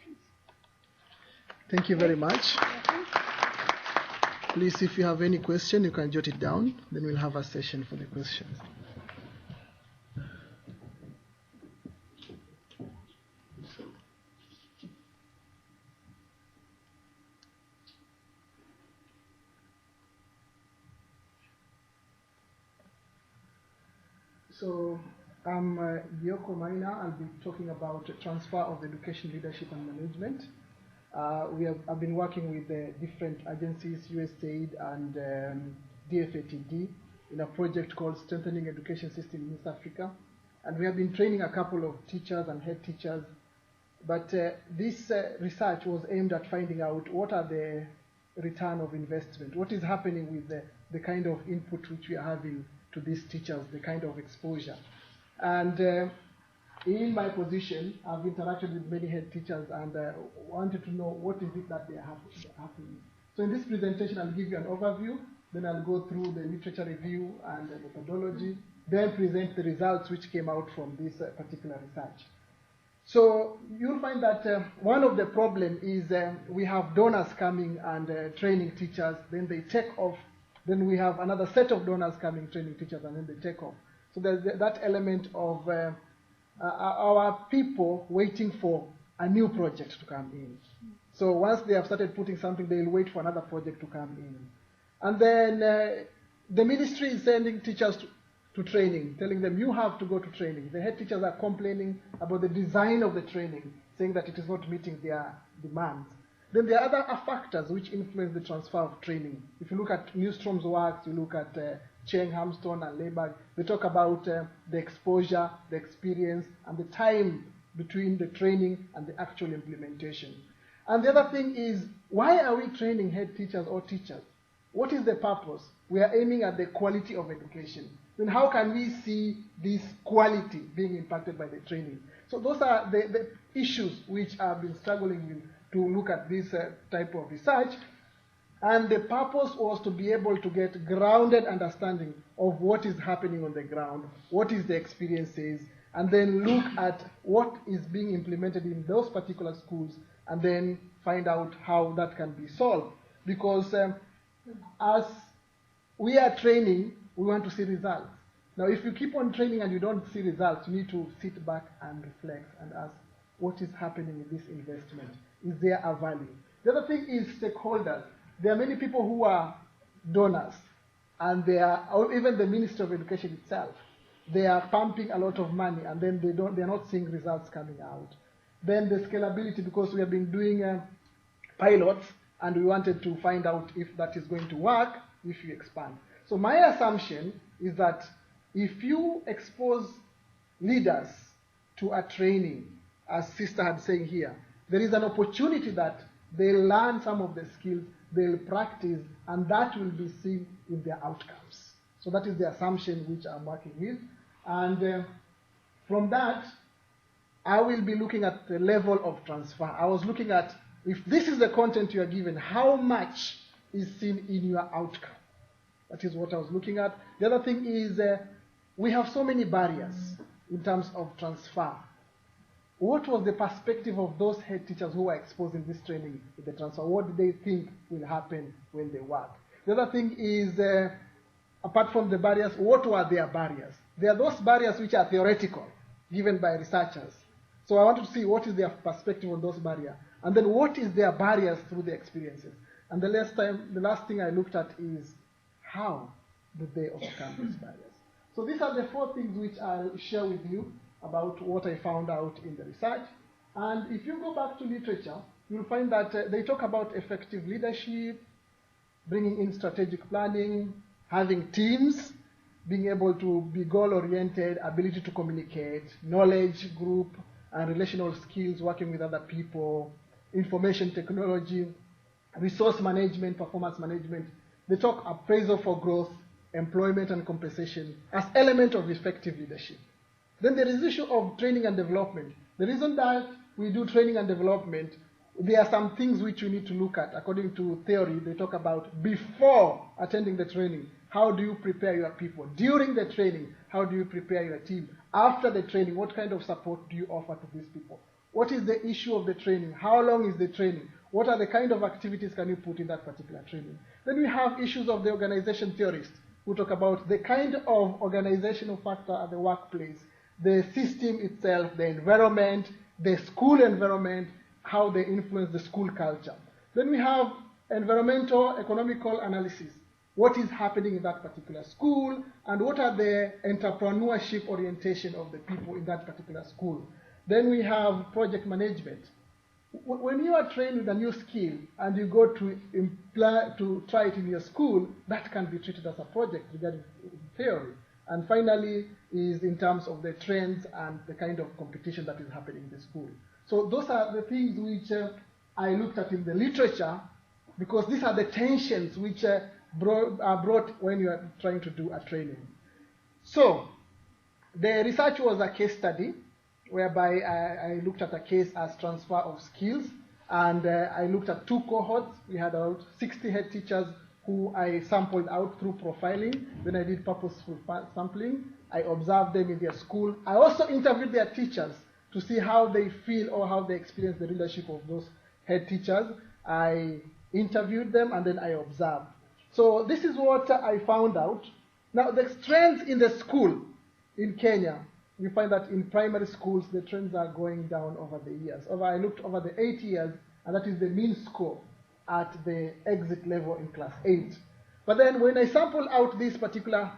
please. Thank you very much. Please, if you have any question, you can jot it down. Then we'll have a session for the questions. So I'm Yoko Maina. I'll be talking about transfer of education leadership and management. I've been working with different agencies, USAID and DFATD, in a project called Strengthening Education System in East Africa. And we have been training a couple of teachers and head teachers. But this research was aimed at finding out what are the return of investment, what is happening with the kind of input which we are having to these teachers, the kind of exposure. And in my position, I've interacted with many head teachers and wanted to know what is it that they are happening. So in this presentation, I'll give you an overview, then I'll go through the literature review and the methodology, then present the results which came out from this particular research. So you'll find that one of the problems is we have donors coming and training teachers, then they take off. Then we have another set of donors coming, training teachers, and then they take off. So there's that element of our people waiting for a new project to come in. So once they have started putting something, they'll wait for another project to come in. And then the ministry is sending teachers to training, telling them you have to go to training. The head teachers are complaining about the design of the training, saying that it is not meeting their demands. Then there are other factors which influence the transfer of training. If you look at Newstrom's works, you look at Cheng, Hamstone, and Leiberg, they talk about the exposure, the experience, and the time between the training and the actual implementation. And the other thing is, why are we training head teachers or teachers? What is the purpose? We are aiming at the quality of education. Then how can we see this quality being impacted by the training? So those are the issues which I've been struggling with to look at this type of research. And the purpose was to be able to get grounded understanding of what is happening on the ground, what is the experiences, and then look at what is being implemented in those particular schools, and then find out how that can be solved. Because as we are training, we want to see results. Now, if you keep on training and you don't see results, you need to sit back and reflect and ask, what is happening in this investment? Is there a value? The other thing is stakeholders. There are many people who are donors, and they are, or even the Ministry of Education itself, they are pumping a lot of money, and then they're not seeing results coming out. Then the scalability, because we have been doing pilots, and we wanted to find out if that is going to work if you expand. So my assumption is that if you expose leaders to a training, as Sister had said here, there is an opportunity that they'll learn some of the skills, they'll practice, and that will be seen in their outcomes. So that is the assumption which I'm working with. And from that, I will be looking at the level of transfer. I was looking at, if this is the content you are given, how much is seen in your outcome? That is what I was looking at. The other thing is, we have so many barriers in terms of transfer. What was the perspective of those head teachers who were exposed in this training with the transfer? What did they think will happen when they work? The other thing is, apart from the barriers, what were their barriers? There are those barriers which are theoretical, given by researchers. So I want to see what is their perspective on those barriers, and then what is their barriers through the experiences. And the last thing I looked at is, how did they overcome these barriers? So these are the 4 things which I'll share with you about what I found out in the research. And if you go back to literature, you'll find that they talk about effective leadership, bringing in strategic planning, having teams, being able to be goal-oriented, ability to communicate, knowledge group, and relational skills, working with other people, information technology, resource management, performance management. They talk appraisal for growth, employment and compensation as element of effective leadership. Then there is the issue of training and development. The reason that we do training and development, there are some things which you need to look at. According to theory, they talk about before attending the training, how do you prepare your people? During the training, how do you prepare your team? After the training, what kind of support do you offer to these people? What is the issue of the training? How long is the training? What are the kind of activities can you put in that particular training? Then we have issues of the organization theorists who talk about the kind of organizational factor at the workplace, the system itself, the environment, the school environment, how they influence the school culture. Then we have environmental economical analysis. What is happening in that particular school, and what are the entrepreneurship orientation of the people in that particular school. Then we have project management. When you are trained with a new skill and you go to try it in your school, that can be treated as a project regarding theory. And finally is in terms of the trends and the kind of competition that is happening in the school. So those are the things which I looked at in the literature, because these are the tensions which are brought when you are trying to do a training. So the research was a case study whereby I looked at a case as transfer of skills, and I looked at 2 cohorts. We had about 60 head teachers who I sampled out through profiling. Then I did purposeful sampling. I observed them in their school. I also interviewed their teachers to see how they feel or how they experience the leadership of those head teachers. I interviewed them and then I observed. So this is what I found out. Now the trends in the school in Kenya, we find that in primary schools the trends are going down over the years. I looked over the 8 years, and that is the mean score at the exit level in class 8. But then when I sampled out these particular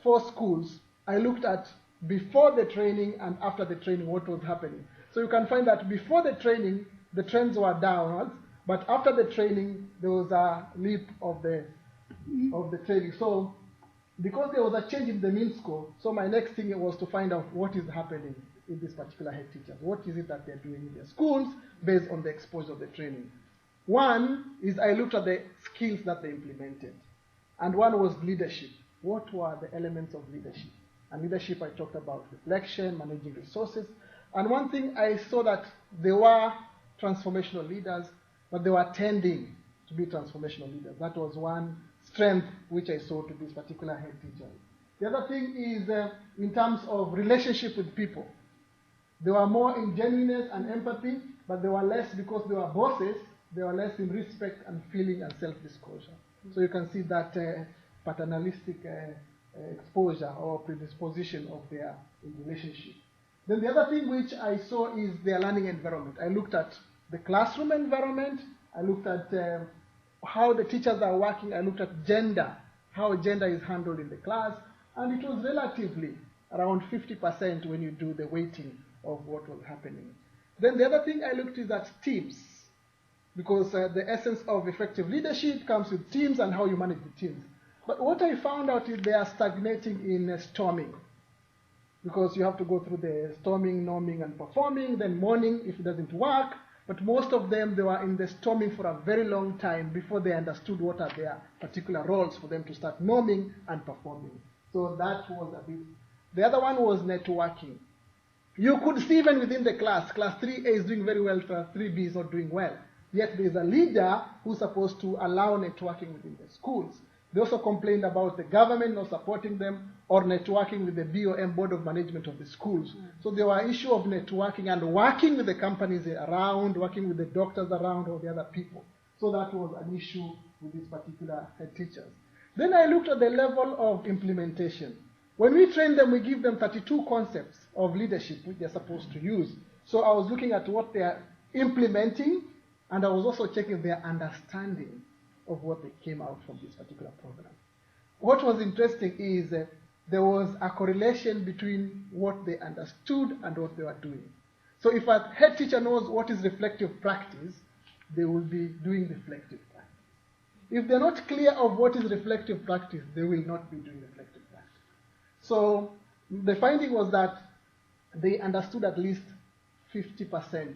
4 schools, I looked at before the training and after the training what was happening. So you can find that before the training the trends were downwards, but after the training there was a leap of the training. So because there was a change in the mean score, so my next thing was to find out what is happening in this particular head teachers. What is it that they're doing in their schools based on the exposure of the training? One is I looked at the skills that they implemented. And one was leadership. What were the elements of leadership? And leadership, I talked about reflection, managing resources. And one thing I saw that they were transformational leaders, but they were tending to be transformational leaders. That was one strength which I saw to this particular head teacher. The other thing is in terms of relationship with people. They were more in genuineness and empathy, but they were less, because they were bosses, they were less in respect and feeling and self-disclosure. So you can see that paternalistic exposure or predisposition of their relationship. Then the other thing which I saw is their learning environment. I looked at the classroom environment, I looked at how the teachers are working, I looked at gender, how gender is handled in the class, and it was relatively around 50% when you do the weighting of what was happening. Then the other thing I looked is at teams, because the essence of effective leadership comes with teams and how you manage the teams. But what I found out is they are stagnating in storming, because you have to go through the storming, norming, and performing, then mourning if it doesn't work. But most of them, they were in the storming for a very long time before they understood what are their particular roles for them to start norming and performing. So that was a bit. The other one was networking. You could see even within the class 3A is doing very well, class 3B is not doing well. Yet there is a leader who's supposed to allow networking within the schools. They also complained about the government not supporting them or networking with the BOM, Board of Management of the schools. So there were issues of networking and working with the companies around, working with the doctors around or the other people. So that was an issue with these particular head teachers. Then I looked at the level of implementation. When we train them, we give them 32 concepts of leadership which they're supposed to use. So I was looking at what they're implementing, and I was also checking their understanding of what they came out from this particular program. What was interesting is there was a correlation between what they understood and what they were doing. So if a head teacher knows what is reflective practice, they will be doing reflective practice. If they're not clear of what is reflective practice, they will not be doing reflective practice. So the finding was that they understood at least 50%.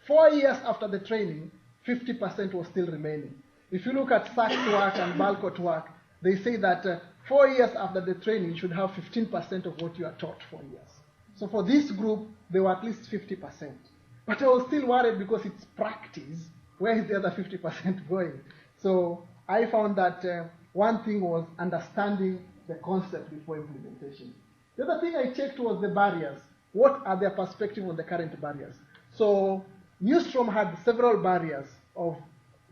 4 years after the training, 50% was still remaining. If you look at SACT work and BALCOT work, they say that 4 years after the training, you should have 15% of what you are taught 4 years. So for this group, they were at least 50%. But I was still worried because it's practice. Where is the other 50% going? So I found that one thing was understanding the concept before implementation. The other thing I checked was the barriers. What are their perspective on the current barriers? So Newstrom had several barriers of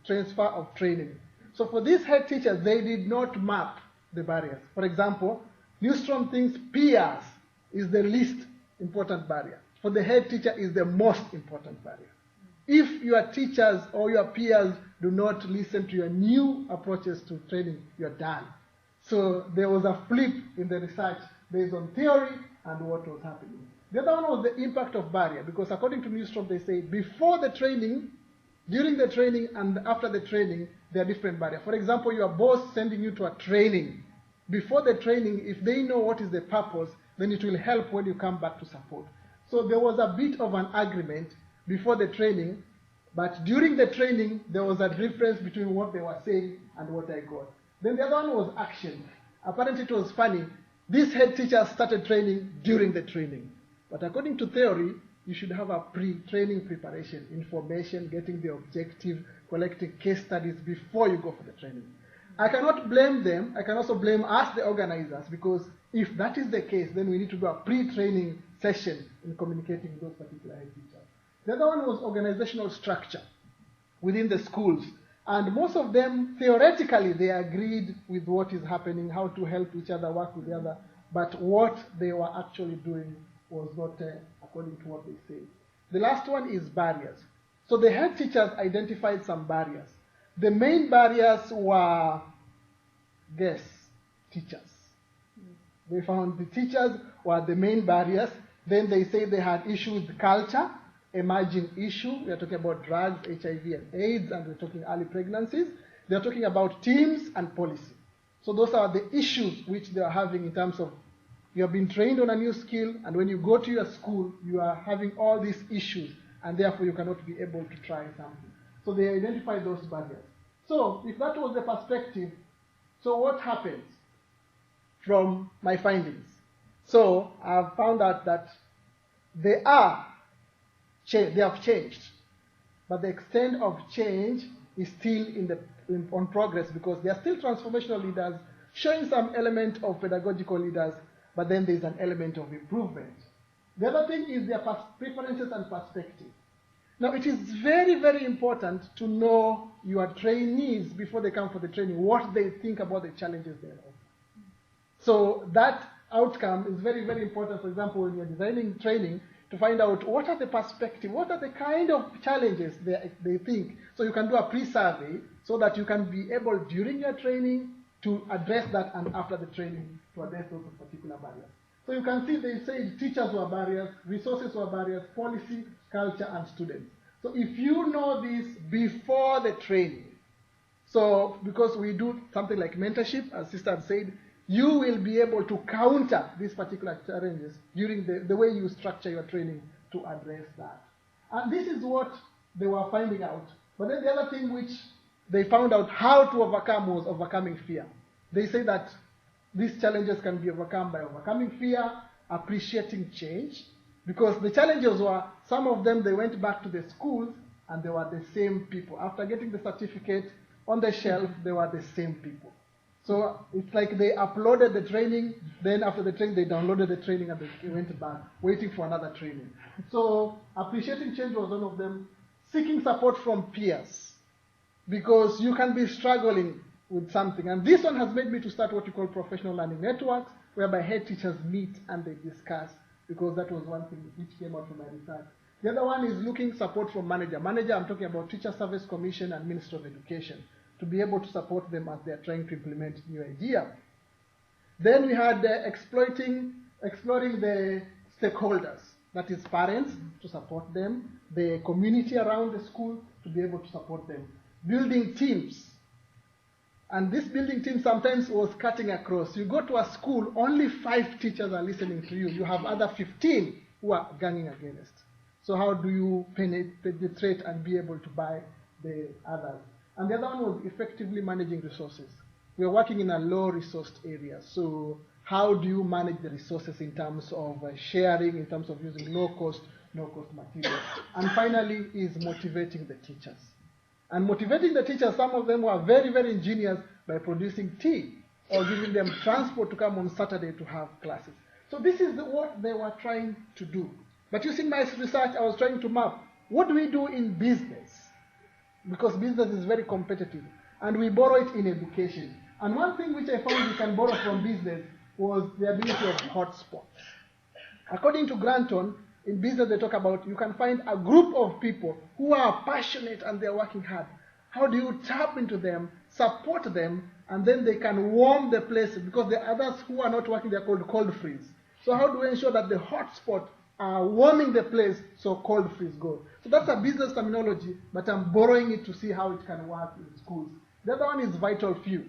transfer of training. So for these head teachers, they did not map the barriers. For example, Newstrom thinks peers is the least important barrier. For the head teacher is the most important barrier. If your teachers or your peers do not listen to your new approaches to training, you're done. So there was a flip in the research based on theory and what was happening. The other one was the impact of barrier, because according to Newstrom, they say before the training, during the training, and after the training, there are different barriers. For example, your boss sending you to a training. Before the training, if they know what is the purpose, then it will help when you come back to support. So there was a bit of an agreement before the training, but during the training, there was a difference between what they were saying and what I got. Then the other one was action. Apparently it was funny. These head teachers started training during the training. But according to theory, you should have a pre-training preparation, information, getting the objective, collecting case studies before you go for the training. I cannot blame them. I can also blame us, the organizers, because if that is the case, then we need to do a pre-training session in communicating with those particular head teachers. The other one was organizational structure within the schools. And most of them, theoretically, they agreed with what is happening, how to help each other, work with the other. But what they were actually doing was not according to what they say. The last one is barriers. So the head teachers identified some barriers. The main barriers were, guess, teachers. They found the teachers were the main barriers. Then they say they had issues with culture, emerging issue. We are talking about drugs, HIV and AIDS, and we're talking early pregnancies. They're talking about teams and policy. So those are the issues which they are having in terms of you have been trained on a new skill, and when you go to your school, you are having all these issues, and therefore you cannot be able to try something. So they identify those barriers. So if that was the perspective, so what happens from my findings? So I've found out that they have changed, but the extent of change is still on progress, because they are still transformational leaders showing some element of pedagogical leaders, but then there's an element of improvement. The other thing is their preferences and perspective. Now, it is very, very important to know your trainees before they come for the training, what they think about the challenges they have. So that outcome is very, very important, for example, when you're designing training, to find out what are the perspective, what are the kind of challenges they think. So you can do a pre-survey so that you can be able, during your training, to address that, and after the training, to address those particular barriers. So you can see they say teachers were barriers, resources were barriers, policy, culture, and students. So if you know this before the training, so because we do something like mentorship, as Sister had said, you will be able to counter these particular challenges during the way you structure your training to address that. And this is what they were finding out. But then the other thing which they found out how to overcome was overcoming fear. They say that these challenges can be overcome by overcoming fear, appreciating change, because the challenges were, some of them, they went back to the schools and they were the same people. After getting the certificate on the shelf, they were the same people. So it's like they uploaded the training, then after the training, they downloaded the training and they went back, waiting for another training. So appreciating change was one of them. Seeking support from peers, because you can be struggling with something. And this one has made me to start what we call professional learning networks, whereby head teachers meet and they discuss, because that was one thing which came out from my research. The other one is looking support from manager. Manager, I'm talking about Teacher Service Commission and Ministry of Education, to be able to support them as they're trying to implement new idea. Then we had exploring the stakeholders, that is parents, to support them, the community around the school, to be able to support them. Building teams. And this building team sometimes was cutting across. You go to a school, only 5 teachers are listening to you. You have other 15 who are ganging against. So how do you penetrate and be able to buy the others? And the other one was effectively managing resources. We are working in a low-resourced area. So how do you manage the resources in terms of sharing, in terms of using low-cost materials? And finally is motivating the teachers. And motivating the teachers, some of them were very, very ingenious by producing tea or giving them transport to come on Saturday to have classes. So this is what they were trying to do. But using my research, I was trying to map, what do we do in business? Because business is very competitive. And we borrow it in education. And one thing which I found we can borrow from business was the ability of hotspots. According to Granton, in business they talk about you can find a group of people who are passionate and they're working hard. How do you tap into them, support them, and then they can warm the place? Because the others who are not working, they're called cold freeze. So how do we ensure that the hotspot are warming the place so cold freeze goes? So that's a business terminology, but I'm borrowing it to see how it can work in schools. The other one is vital few.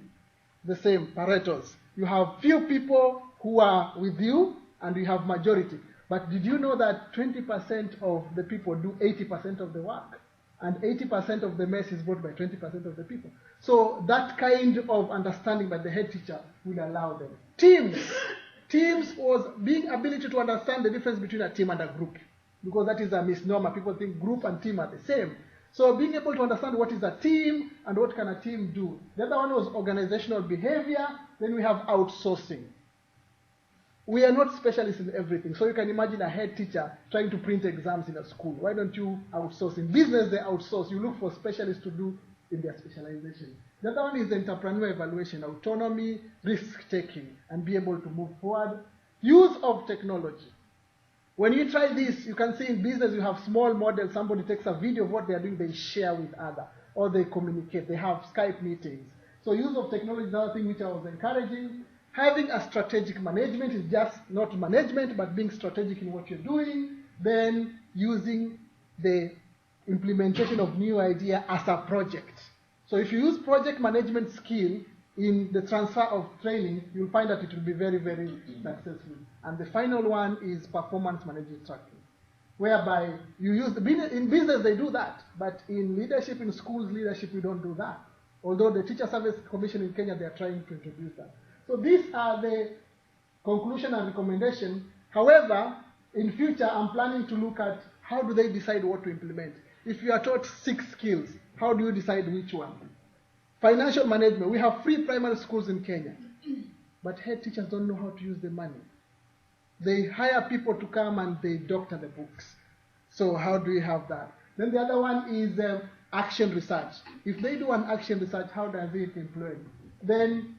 The same, Pareto's. You have few people who are with you, and you have majority. But did you know that 20% of the people do 80% of the work? And 80% of the mess is brought by 20% of the people. So that kind of understanding by the head teacher will allow them. Teams. Teams was being ability to understand the difference between a team and a group. Because that is a misnomer. People think group and team are the same. So being able to understand what is a team and what can a team do. The other one was organizational behavior. Then we have outsourcing. We are not specialists in everything. So you can imagine a head teacher trying to print exams in a school. Why don't you outsource? In business, they outsource. You look for specialists to do in their specialization. The other one is entrepreneur evaluation, autonomy, risk-taking, and be able to move forward. Use of technology. When you try this, you can see in business you have small models. Somebody takes a video of what they are doing, they share with others, or they communicate. They have Skype meetings. So use of technology is another thing which I was encouraging. Having a strategic management is just not management, but being strategic in what you're doing. Then using the implementation of new idea as a project. So if you use project management skill in the transfer of training, you'll find that it will be very, very successful. And the final one is performance management tracking, whereby you use in business they do that, but in leadership, in schools leadership, we don't do that. Although the Teacher Service Commission in Kenya, they are trying to introduce that. So these are the conclusion and recommendation. However, in future, I'm planning to look at how do they decide what to implement. If you are taught 6 skills, how do you decide which one? Financial management. We have free primary schools in Kenya, but head teachers don't know how to use the money. They hire people to come and they doctor the books. So how do you have that? Then the other one is action research. If they do an action research, how does it employ? Then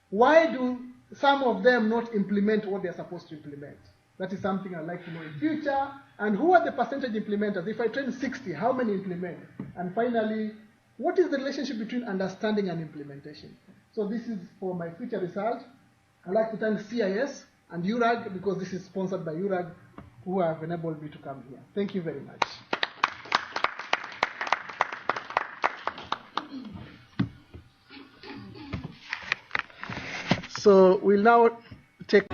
why do some of them not implement what they're supposed to implement? That is something I'd like to know in future. And who are the percentage implementers? If I train 60, how many implement? And finally, what is the relationship between understanding and implementation? So this is for my future research. I'd like to thank CIS and URAG, because this is sponsored by URAG, who have enabled me to come here. Thank you very much. So we'll now take...